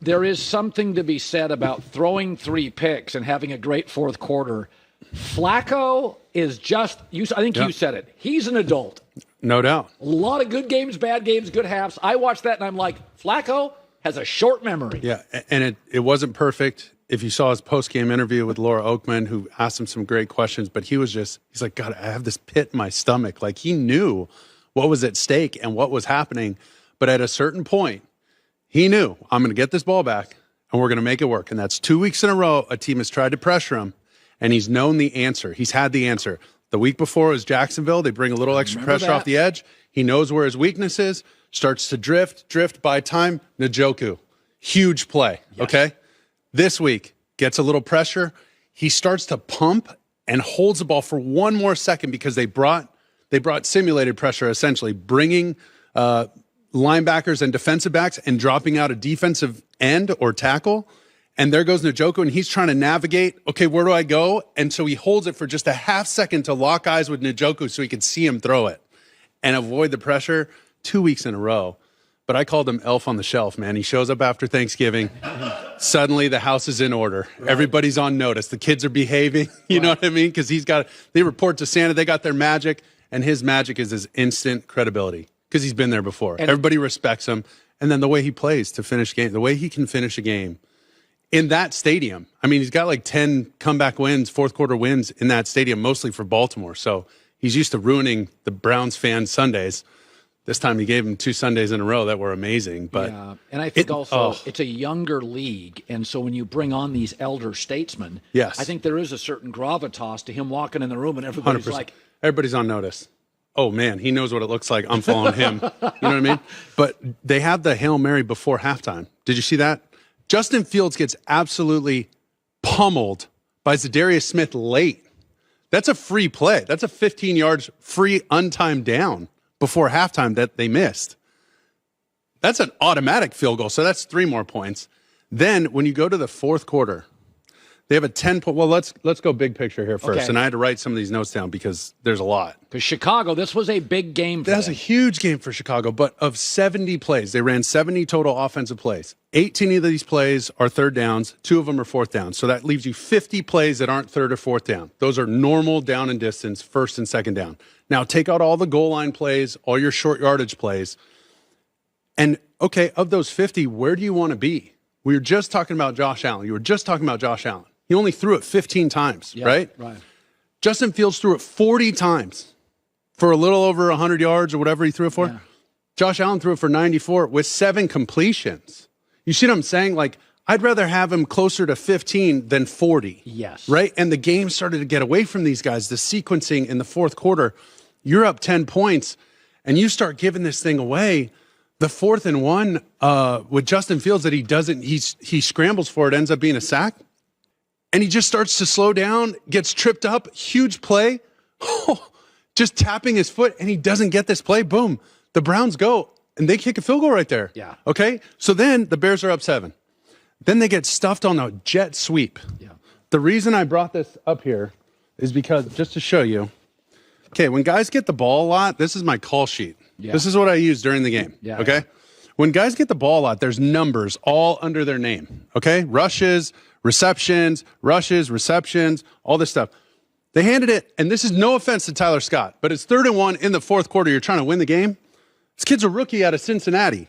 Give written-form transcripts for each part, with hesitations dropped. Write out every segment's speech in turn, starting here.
there is something to be said about throwing 3 picks and having a great fourth quarter. Flacco is just, I think you said it, he's an adult. No doubt. A lot of good games, bad games, good halves. I watched that and I'm like, Flacco has a short memory. Yeah, and it wasn't perfect. If you saw his post-game interview with Laura Oakman, who asked him some great questions, but he's like, God, I have this pit in my stomach. Like, he knew what was at stake and what was happening. But at a certain point, he knew, I'm going to get this ball back and we're going to make it work. And that's 2 weeks in a row, a team has tried to pressure him, and he's known the answer. He's had the answer. The week before was Jacksonville. They bring a little extra pressure off the edge. He knows where his weakness is, starts to drift by time. Njoku, huge play, okay? This week, gets a little pressure. He starts to pump and holds the ball for one more second because they brought simulated pressure, essentially, bringing linebackers and defensive backs and dropping out a defensive end or tackle. And there goes Njoku, and he's trying to navigate, okay, where do I go? And so he holds it for just a half second to lock eyes with Njoku so he could see him throw it and avoid the pressure 2 weeks in a row. But I called him Elf on the Shelf, man. He shows up after Thanksgiving. Suddenly the house is in order. Right. Everybody's on notice. The kids are behaving. You know what I mean? Because they report to Santa. They got their magic, and his magic is his instant credibility because he's been there before. And everybody respects him. And then the way he plays to finish game, the way he can finish a game in that stadium. I mean, he's got like 10 comeback wins, fourth quarter wins in that stadium, mostly for Baltimore. So he's used to ruining the Browns fans' Sundays. This time he gave them 2 Sundays in a row that were amazing. But yeah, and I think it's a younger league, and so when you bring on these elder statesmen, I think there is a certain gravitas to him walking in the room, and everybody's 100%. like, everybody's on notice. Oh man, he knows what it looks like. I'm following him. You know what I mean? But they had the Hail Mary before halftime. Did you see that? Justin Fields gets absolutely pummeled by Zadarius Smith late. That's a free play. That's a 15 yards free untimed down before halftime that they missed. That's an automatic field goal, so that's 3 more points. Then when you go to the fourth quarter, they have a 10-point. Well, let's go big picture here first. Okay. And I had to write some of these notes down because there's a lot. Because Chicago, this was a big game for them. That's a huge game for Chicago, but of 70 plays, they ran 70 total offensive plays. 18 of these plays are third downs, 2 of them are fourth downs. So that leaves you 50 plays that aren't third or fourth down. Those are normal down and distance, first and second down. Now take out all the goal line plays, all your short yardage plays. And okay, of those 50, where do you want to be? We were just talking about Josh Allen. You were just talking about Josh Allen. He only threw it 15 times, right? Right. Justin Fields threw it 40 times for a little over 100 yards or whatever he threw it for. Yeah. Josh Allen threw it for 94 with 7 completions. You see what I'm saying? Like, I'd rather have him closer to 15 than 40. Yes. Right? And the game started to get away from these guys. The sequencing in the fourth quarter, you're up 10 points, and you start giving this thing away. The 4th and 1 with Justin Fields that he scrambles for it, ends up being a sack. And he just starts to slow down, gets tripped up, huge play, just tapping his foot, and he doesn't get this play. Boom. The Browns go, and they kick a field goal right there. Yeah. Okay? So then the Bears are up 7. Then they get stuffed on a jet sweep. Yeah. The reason I brought this up here is because, just to show you, okay, when guys get the ball a lot, this is my call sheet. Yeah. This is what I use during the game. Yeah. Okay? Yeah. When guys get the ball a lot, there's numbers all under their name. Okay? Rushes, receptions, all this stuff. They handed it, and this is no offense to Tyler Scott, but it's 3rd and 1 in the fourth quarter. You're trying to win the game. This kid's a rookie out of Cincinnati.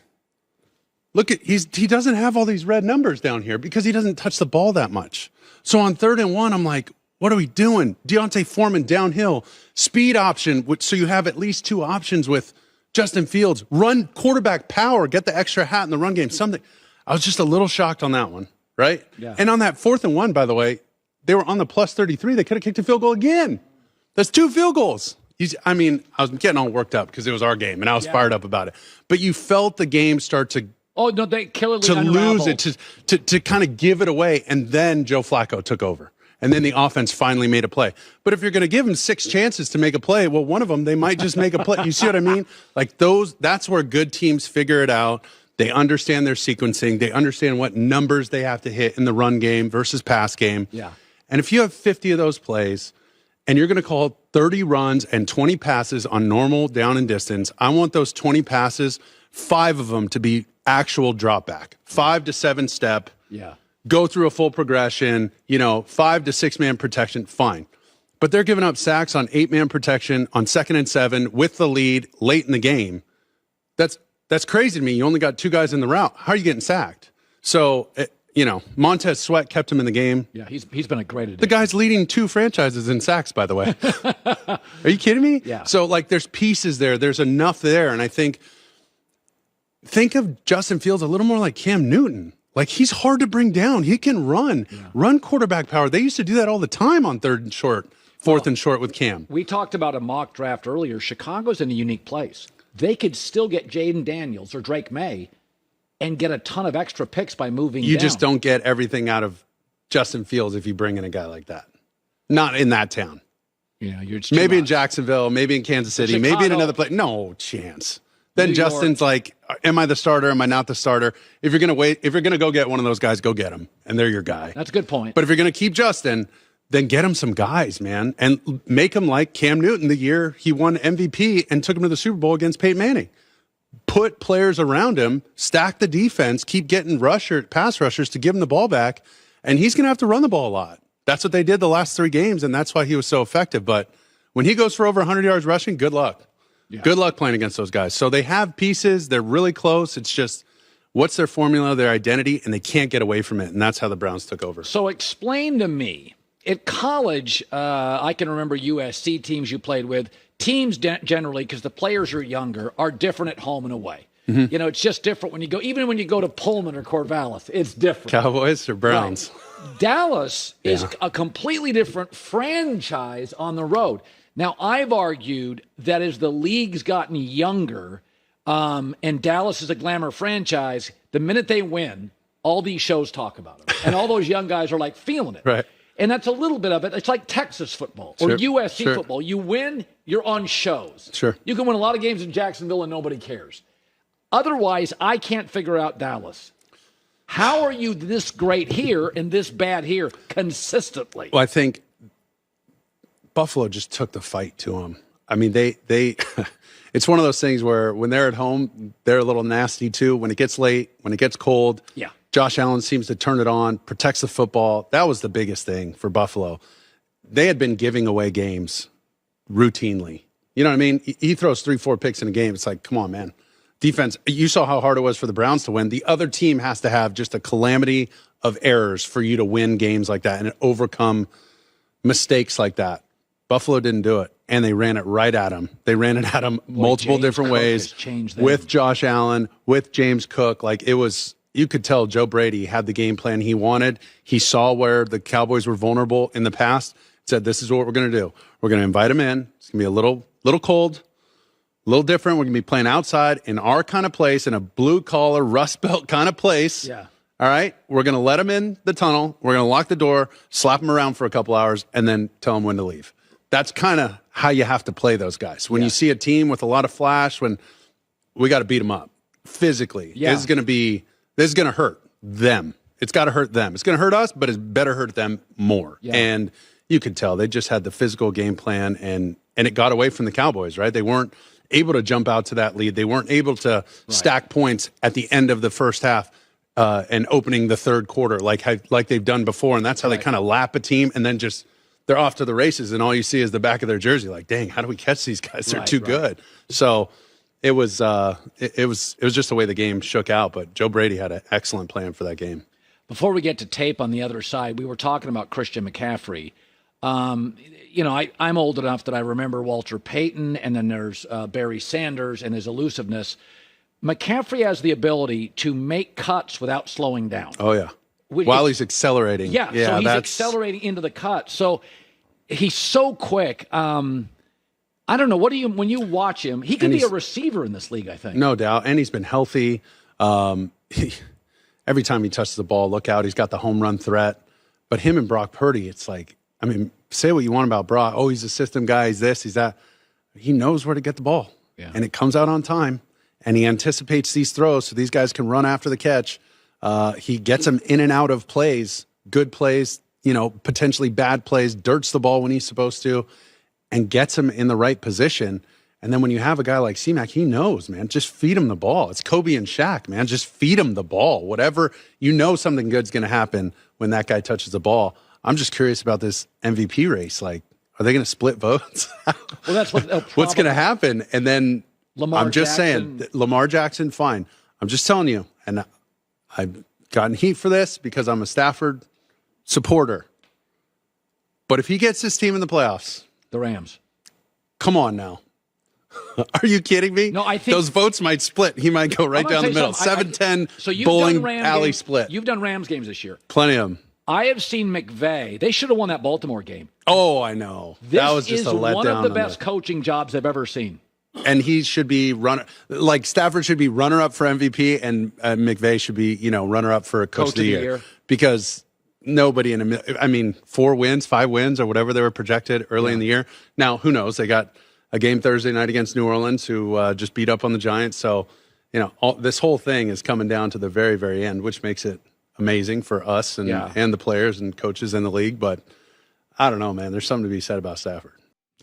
Look at he doesn't have all these red numbers down here because he doesn't touch the ball that much. So on 3rd and 1, I'm like, what are we doing? Deontay Foreman downhill, speed option, so you have at least 2 options with Justin Fields. Run quarterback power, get the extra hat in the run game. Something. I was just a little shocked on that one. Right? Yeah. And on that 4th and 1, by the way, they were on the plus 33. They could have kicked a field goal again. That's 2 field goals. I mean, I was getting all worked up because it was our game, and I was fired up about it. But you felt the game start to they killerly lose it, to kind of give it away, and then Joe Flacco took over. And then the offense finally made a play. But if you're going to give them 6 chances to make a play, well, one of them, they might just make a play. You see what I mean? Like that's where good teams figure it out. They understand their sequencing. They understand what numbers they have to hit in the run game versus pass game. Yeah. And if you have 50 of those plays and you're going to call 30 runs and 20 passes on normal down and distance, I want those 20 passes 5 of them to be actual drop back, 5 to 7 step. Yeah. Go through a full progression, 5 to 6 man protection, fine. But they're giving up sacks on 8 man protection on 2nd and 7 with the lead late in the game. That's crazy to me. You only got 2 guys in the route. How are you getting sacked? So, Montez Sweat kept him in the game. Yeah, he's been a great addition. The guy's leading 2 franchises in sacks, by the way. Are you kidding me? Yeah. So, there's pieces there. There's enough there. And I think of Justin Fields a little more like Cam Newton. He's hard to bring down. He can run quarterback power. They used to do that all the time on 3rd and short, 4th and short with Cam. We talked about a mock draft earlier. Chicago's in a unique place. They could still get Jaden Daniels or Drake May and get a ton of extra picks by moving down. You just don't get everything out of Justin Fields if you bring in a guy like that. Not in that town. Yeah, maybe in Jacksonville, maybe in Kansas City, Chicago, maybe in another place. No chance. Then New Justin's York. like, am I the starter? Am I not the starter? If you're going to go get one of those guys, go get him. And they're your guy. That's a good point. But if you're going to keep Justin, then get him some guys, man. And make him like Cam Newton the year he won MVP and took him to the Super Bowl against Peyton Manning. Put players around him, stack the defense, keep getting pass rushers to give him the ball back. And he's going to have to run the ball a lot. That's what they did the last 3 games, and that's why he was so effective. But when he goes for over 100 yards rushing, good luck. Yeah. Good luck playing against those guys. So they have pieces. They're really close. It's just, what's their formula, their identity, and they can't get away from it. And that's how the Browns took over. So explain to me, at college, I can remember USC teams you played with. Teams generally, because the players are younger, are different at home and away. Mm-hmm. It's just different when you go, even when you go to Pullman or Corvallis, it's different. Cowboys or Browns? Right. Dallas is a completely different franchise on the road. Now, I've argued that as the league's gotten younger, and Dallas is a glamour franchise, the minute they win, all these shows talk about them. And all those young guys are feeling it. Right. And that's a little bit of it. It's like Texas football or USC football. You win, you're on shows. Sure. You can win a lot of games in Jacksonville and nobody cares. Otherwise, I can't figure out Dallas. How are you this great here and this bad here consistently? Well, I think Buffalo just took the fight to them. I mean, they it's one of those things where when they're at home, they're a little nasty too. When it gets late, when it gets cold, Josh Allen seems to turn it on, protects the football. That was the biggest thing for Buffalo. They had been giving away games routinely. You know what I mean? He throws 3-4 picks in a game. It's like, come on, man. Defense, you saw how hard it was for the Browns to win. The other team has to have just a calamity of errors for you to win games like that and overcome mistakes like that. Buffalo didn't do it, and they ran it right at him. They ran it at him multiple different ways with Josh Allen, with James Cook. It was, you could tell Joe Brady had the game plan he wanted. He saw where the Cowboys were vulnerable in the past, said, this is what we're going to do. We're going to invite him in. It's going to be a little cold, a little different. We're going to be playing outside in our kind of place, in a blue-collar, Rust Belt kind of place. Yeah. All right? We're going to let him in the tunnel. We're going to lock the door, slap him around for a couple hours, and then tell him when to leave. That's kind of how you have to play those guys. When you see a team with a lot of flash, when we got to beat them up physically, this is going to hurt them. It's got to hurt them. It's going to hurt us, but it better hurt them more. Yeah. And you could tell they just had the physical game plan, and it got away from the Cowboys, right? They weren't able to jump out to that lead. They weren't able to stack points at the end of the first half and opening the third quarter like they've done before. And that's how they kind of lap a team, and then just they're off to the races, and all you see is the back of their jersey. Like, dang, how do we catch these guys? They're too good. So it was just the way the game shook out. But Joe Brady had an excellent plan for that game. Before we get to tape on the other side, we were talking about Christian McCaffrey. I'm old enough that I remember Walter Payton, and then there's Barry Sanders and his elusiveness. McCaffrey has the ability to make cuts without slowing down. Oh, yeah. While he's accelerating. So he's accelerating into the cut. So he's so quick. I don't know. When you watch him, he could be a receiver in this league, I think. No doubt. And he's been healthy. Every time he touches the ball, look out. He's got the home run threat. But him and Brock Purdy, it's like, I mean, say what you want about Brock. Oh, he's a system guy. He's this, he's that. He knows where to get the ball. Yeah. And it comes out on time. And he anticipates these throws so these guys can run after the catch. He gets them in and out of plays, good plays, potentially bad plays, dirts the ball when he's supposed to, and gets them in the right position. And then when you have a guy like C-Mac, he knows, man, just feed him the ball. It's Kobe and Shaq, man. Just feed him the ball. Whatever, something good's going to happen when that guy touches the ball. I'm just curious about this MVP race. Like, are they going to split votes? Well, that's what's going to happen. And then Lamar saying, Lamar Jackson, fine. I'm just telling you, and I've gotten heat for this because I'm a Stafford supporter. But if he gets his team in the playoffs, the Rams. Come on now. Are you kidding me? No, I think those votes might split. He might go right down the middle. 7-10 so bowling alley split. You've done Rams games this year. Plenty of them. I have seen McVay. They should have won that Baltimore game. Oh, I know. That was just a letdown. This is one of the best coaching jobs I've ever seen. And he should be Stafford should be runner-up for MVP, and McVay should be, runner-up for Coach of the Year. Because nobody 4 wins, 5 wins, or whatever they were projected early in the year. Now, who knows? They got a game Thursday night against New Orleans, who just beat up on the Giants. So, this whole thing is coming down to the very, very end, which makes it amazing for us and the players and coaches in the league. But I don't know, man. There's something to be said about Stafford.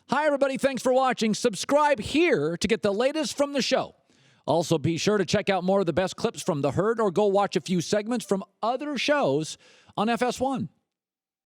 Hi, everybody. Thanks for watching. Subscribe here to get the latest from the show. Also, be sure to check out more of the best clips from The Herd or go watch a few segments from other shows on FS1.